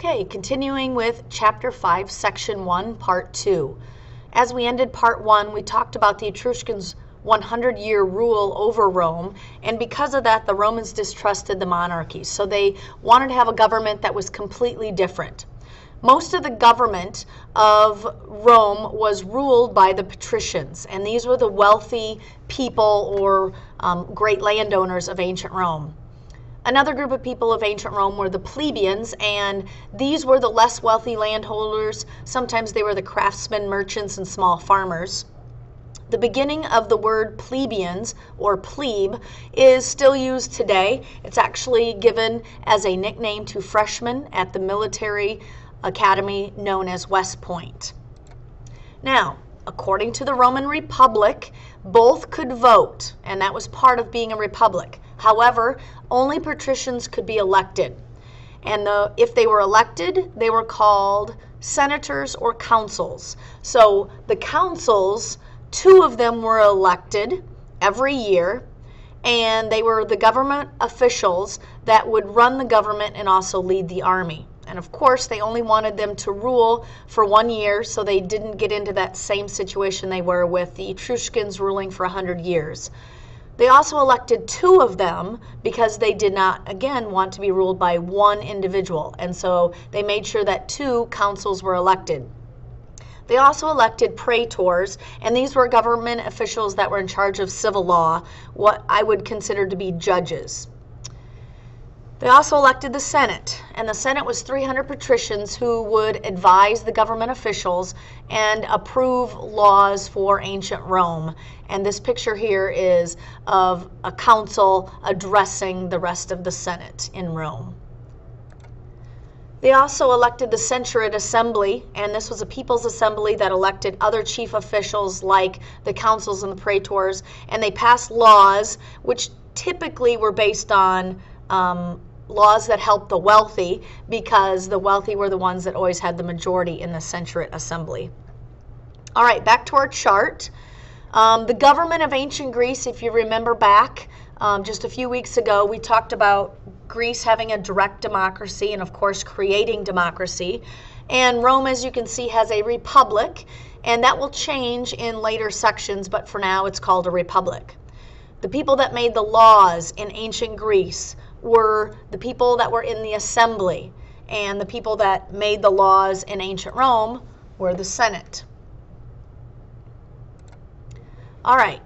Okay, continuing with Chapter 5, Section 1, Part 2. As we ended Part 1, we talked about the Etruscans' 100-year rule over Rome, and because of that, the Romans distrusted the monarchy. So they wanted to have a government that was completely different. Most of the government of Rome was ruled by the patricians, and these were the wealthy people or great landowners of ancient Rome. Another group of people of ancient Rome were the plebeians, and these were the less wealthy landholders. Sometimes they were the craftsmen, merchants, and small farmers. The beginning of the word plebeians, or plebe, is still used today. It's actually given as a nickname to freshmen at the military academy known as West Point. Now, according to the Roman Republic, both could vote, and that was part of being a republic. However, only patricians could be elected. And if they were elected, they were called senators or consuls. So the consuls, 2 of them were elected every year, and they were the government officials that would run the government and also lead the army. And of course, they only wanted them to rule for 1 year, so they didn't get into that same situation they were with the Etruscans ruling for 100 years. They also elected 2 of them because they did not, again, want to be ruled by 1 individual. And so they made sure that 2 consuls were elected. They also elected praetors, and these were government officials that were in charge of civil law, what I would consider to be judges. They also elected the Senate, and the Senate was 300 patricians who would advise the government officials and approve laws for ancient Rome. And this picture here is of a consul addressing the rest of the Senate in Rome. They also elected the Centuriate Assembly, and this was a people's assembly that elected other chief officials like the consuls and the praetors, and they passed laws which typically were based on laws that helped the wealthy, because the wealthy were the ones that always had the majority in the Centuriate Assembly. All right, back to our chart. The government of ancient Greece, if you remember back just a few weeks ago, we talked about Greece having a direct democracy and, of course, creating democracy. And Rome, as you can see, has a republic, and that will change in later sections, but for now it's called a republic. The people that made the laws in ancient Greece were the people that were in the assembly, and the people that made the laws in ancient Rome were the Senate. All right,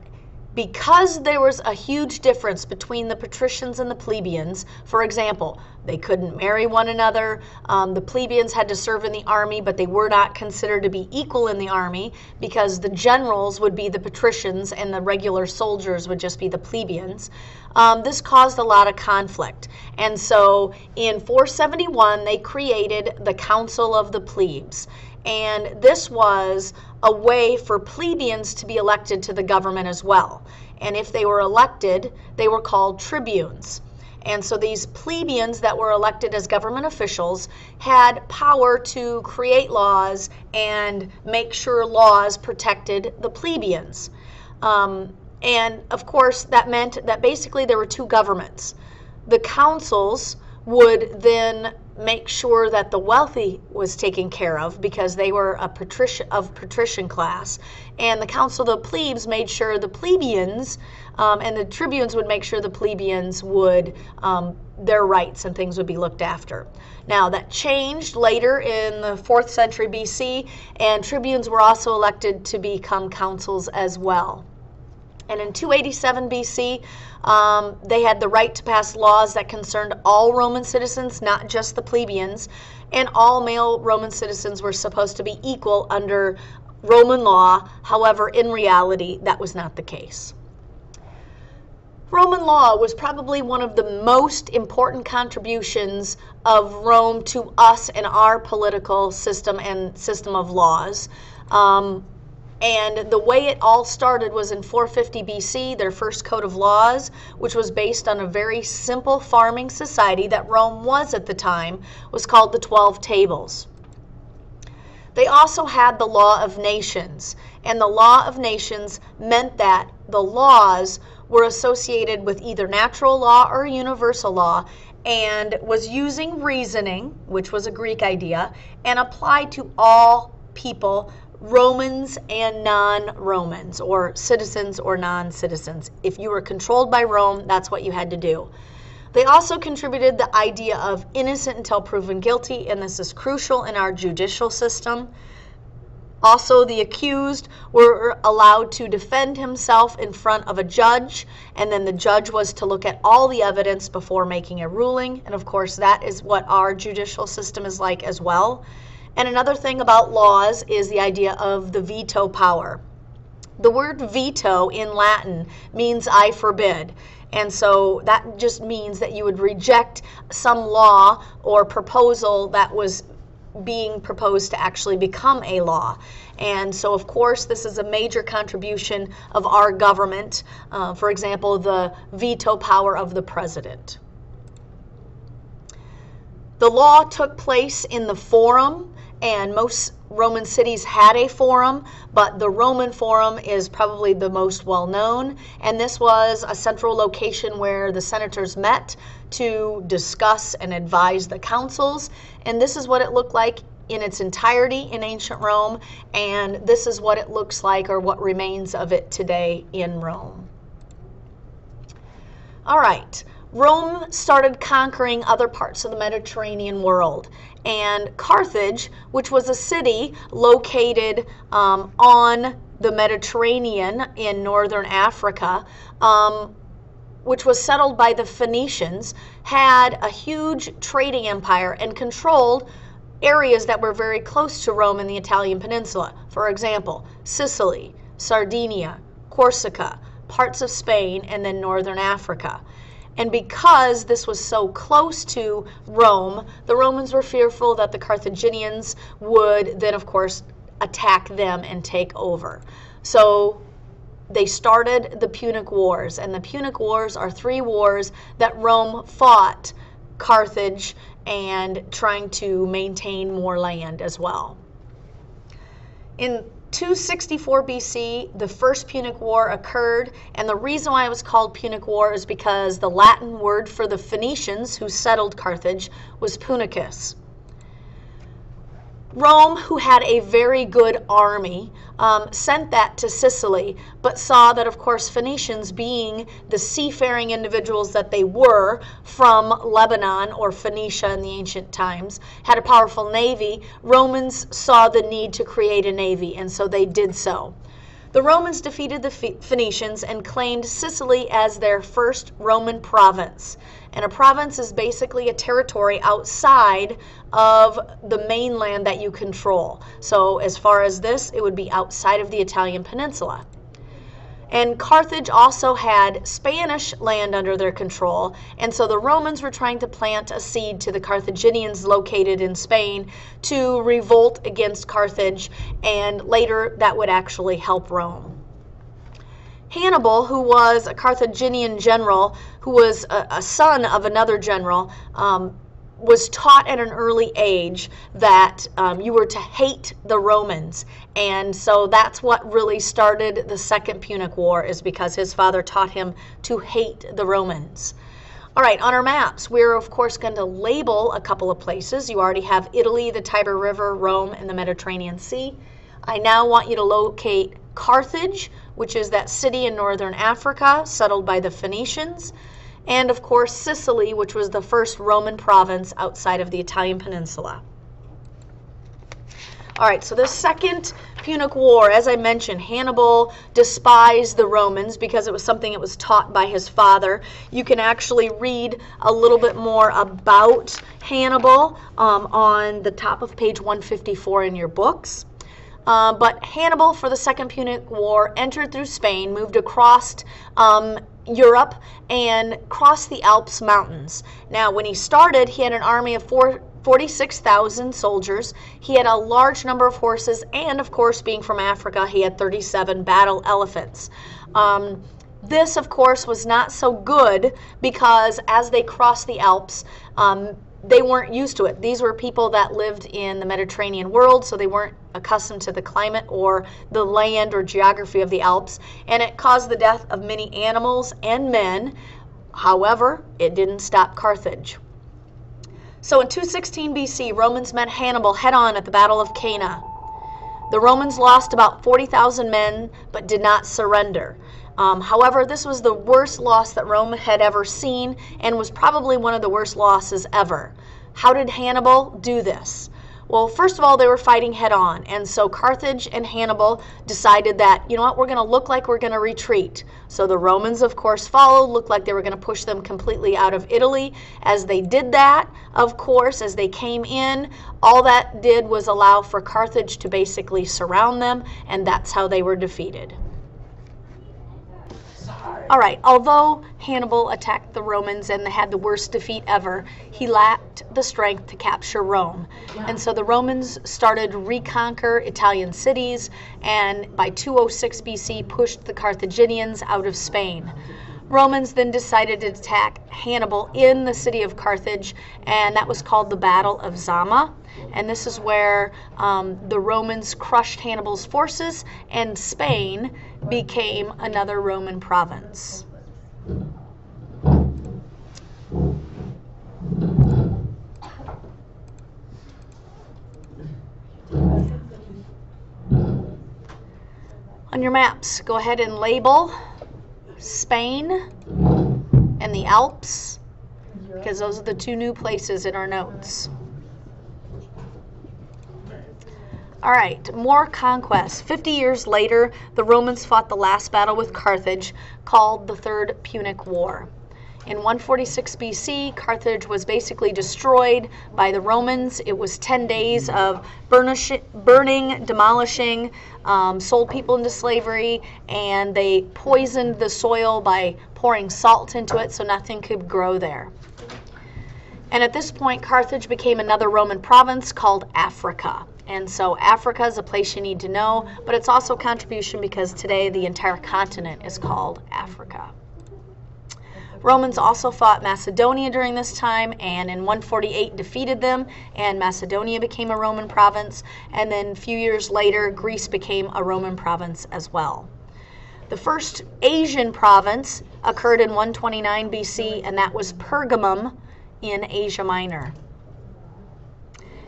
because there was a huge difference between the patricians and the plebeians, for example, they couldn't marry one another. The plebeians had to serve in the army, but they were not considered to be equal in the army because the generals would be the patricians and the regular soldiers would just be the plebeians. This caused a lot of conflict. And so in 471, they created the Council of the Plebes. And this was a way for plebeians to be elected to the government as well. And if they were elected, they were called tribunes. And so these plebeians that were elected as government officials had power to create laws and make sure laws protected the plebeians. And of course, that meant that basically there were 2 governments. The councils would then make sure that the wealthy was taken care of because they were a patrician class. And the Council of the Plebes made sure the plebeians and the tribunes would make sure the plebeians would, their rights and things would be looked after. Now that changed later in the 4th century BC, and tribunes were also elected to become consuls as well. And in 287 BC, they had the right to pass laws that concerned all Roman citizens, not just the plebeians, and all male Roman citizens were supposed to be equal under Roman law. However, in reality, that was not the case. Roman law was probably one of the most important contributions of Rome to us and our political system and system of laws. And the way it all started was in 450 BC, their first code of laws, which was based on a very simple farming society that Rome was at the time, was called the 12 Tables. They also had the law of nations, and the law of nations meant that the laws were associated with either natural law or universal law, and was using reasoning, which was a Greek idea, and applied to all people, Romans and non-Romans, or citizens or non-citizens. If you were controlled by Rome, that's what you had to do. They also contributed the idea of innocent until proven guilty, and this is crucial in our judicial system. Also, the accused were allowed to defend himself in front of a judge, and then the judge was to look at all the evidence before making a ruling. And of course, that is what our judicial system is like as well. And another thing about laws is the idea of the veto power. The word veto in Latin means I forbid. And so that just means that you would reject some law or proposal that was being proposed to actually become a law. And so, of course, this is a major contribution of our government. For example, the veto power of the president. The law took place in the Forum, and most Roman cities had a forum, but the Roman Forum is probably the most well known, and this was a central location where the senators met to discuss and advise the councils, and this is what it looked like in its entirety in ancient Rome, and this is what it looks like, or what remains of it today in Rome. All right. Rome started conquering other parts of the Mediterranean world, and Carthage, which was a city located on the Mediterranean in northern Africa, which was settled by the Phoenicians, had a huge trading empire and controlled areas that were very close to Rome in the Italian peninsula. For example, Sicily, Sardinia, Corsica, parts of Spain, and then northern Africa. And because this was so close to Rome, the Romans were fearful that the Carthaginians would then, of course, attack them and take over. So they started the Punic Wars, and the Punic Wars are 3 wars that Rome fought Carthage and trying to maintain more land as well. In 264 BC, the First Punic War occurred, and the reason why it was called Punic War is because the Latin word for the Phoenicians who settled Carthage was Punicus. Rome, who had a very good army, sent that to Sicily, but saw that, of course, Phoenicians, being the seafaring individuals that they were from Lebanon or Phoenicia in the ancient times, had a powerful navy. Romans saw the need to create a navy, and so they did so. The Romans defeated the Phoenicians and claimed Sicily as their first Roman province. And a province is basically a territory outside of the mainland that you control. So as far as this, it would be outside of the Italian peninsula. And Carthage also had Spanish land under their control, and so the Romans were trying to plant a seed to the Carthaginians located in Spain to revolt against Carthage, and later that would actually help Rome. Hannibal, who was a Carthaginian general, who was a son of another general, was taught at an early age that you were to hate the Romans. And so that's what really started the Second Punic War, is because his father taught him to hate the Romans. All right, on our maps, we're of course going to label a couple of places. You already have Italy, the Tiber River, Rome, and the Mediterranean Sea. I now want you to locate Carthage, which is that city in northern Africa settled by the Phoenicians, and of course Sicily, which was the first Roman province outside of the Italian peninsula. All right, so the Second Punic War, as I mentioned, Hannibal despised the Romans because it was something that was taught by his father. You can actually read a little bit more about Hannibal on the top of page 154 in your books. But Hannibal, for the Second Punic War, entered through Spain, moved across Europe, and crossed the Alps mountains. Now, when he started, he had an army of 46,000 soldiers. He had a large number of horses, and of course, being from Africa, he had 37 battle elephants. This, of course, was not so good because as they crossed the Alps, they weren't used to it. These were people that lived in the Mediterranean world, so they weren't accustomed to the climate or the land or geography of the Alps, and it caused the death of many animals and men. However, it didn't stop Carthage. So in 216 BC, Romans met Hannibal head-on at the Battle of Cana. The Romans lost about 40,000 men, but did not surrender. However, this was the worst loss that Rome had ever seen and was probably one of the worst losses ever. How did Hannibal do this? Well, first of all, they were fighting head-on, and so Carthage and Hannibal decided that, you know what, we're going to look like we're going to retreat. So the Romans, of course, followed, looked like they were going to push them completely out of Italy. As they did that, of course, as they came in, all that did was allow for Carthage to basically surround them, and that's how they were defeated. All right, although Hannibal attacked the Romans and they had the worst defeat ever, he lacked the strength to capture Rome. And so the Romans started to reconquer Italian cities, and by 206 BC pushed the Carthaginians out of Spain. Romans then decided to attack Hannibal in the city of Carthage, and that was called the Battle of Zama. And this is where the Romans crushed Hannibal's forces, and Spain became another Roman province. On your maps, go ahead and label Spain and the Alps, because those are the two new places in our notes. All right, more conquests. 50 years later, the Romans fought the last battle with Carthage, called the Third Punic War. In 146 BC, Carthage was basically destroyed by the Romans. It was 10 days of burning, demolishing, sold people into slavery, and they poisoned the soil by pouring salt into it so nothing could grow there. And at this point, Carthage became another Roman province called Africa. And so Africa is a place you need to know, but it's also a contribution because today the entire continent is called Africa. Romans also fought Macedonia during this time, and in 148 defeated them, and Macedonia became a Roman province, and then a few years later Greece became a Roman province as well. The first Asian province occurred in 129 BC, and that was Pergamum in Asia Minor.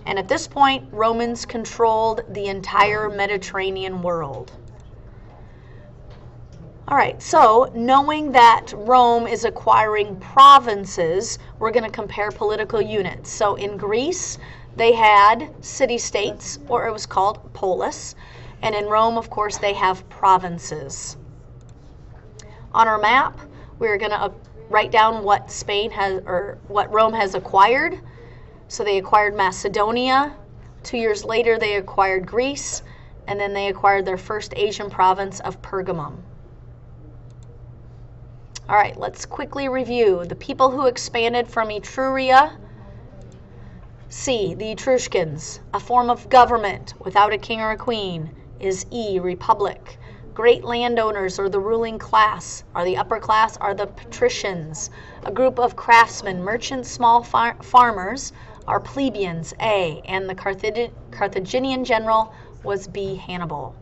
And at this point, Romans controlled the entire Mediterranean world. All right, so knowing that Rome is acquiring provinces, we're going to compare political units. So in Greece, they had city-states, or it was called polis. And in Rome, of course, they have provinces. On our map, we're going to write down what Spain has, or what Rome has acquired. So they acquired Macedonia. 2 years later, they acquired Greece, and then they acquired their first Asian province of Pergamum. All right, let's quickly review. The people who expanded from Etruria. C, the Etruscans. A form of government without a king or a queen is E, republic. Great landowners, or the ruling class, are the upper class, are the patricians. A group of craftsmen, merchants, small farmers, are plebeians, A, and the Carthaginian general was B, Hannibal.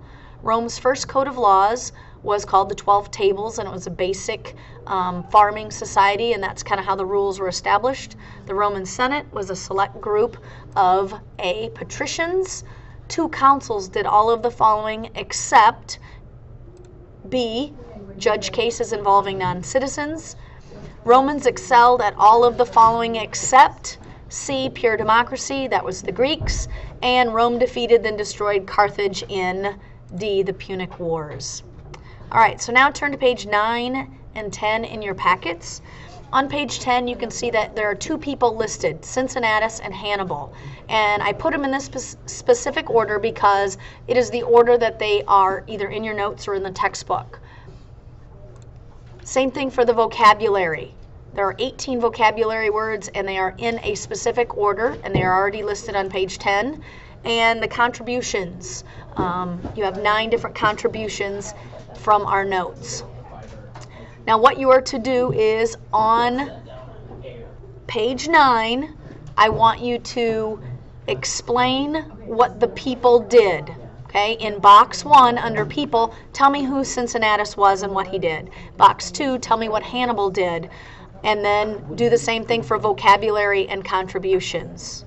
Rome's first code of laws was called the 12 Tables, and it was a basic farming society, and that's kind of how the rules were established. The Roman Senate was a select group of A, patricians. 2 councils did all of the following except B, judge cases involving non-citizens. Romans excelled at all of the following except C, pure democracy, that was the Greeks, and Rome defeated then destroyed Carthage in D, the Punic Wars. All right, so now turn to page 9 and 10 in your packets. On page 10, you can see that there are 2 people listed, Cincinnatus and Hannibal. And I put them in this specific order because it is the order that they are either in your notes or in the textbook. Same thing for the vocabulary. There are 18 vocabulary words, and they are in a specific order, and they are already listed on page 10. And the contributions, you have 9 different contributions from our notes. Now what you are to do is on page 9, I want you to explain what the people did. Okay, in box 1 under people, tell me who Cincinnatus was and what he did. Box 2, tell me what Hannibal did. And then do the same thing for vocabulary and contributions.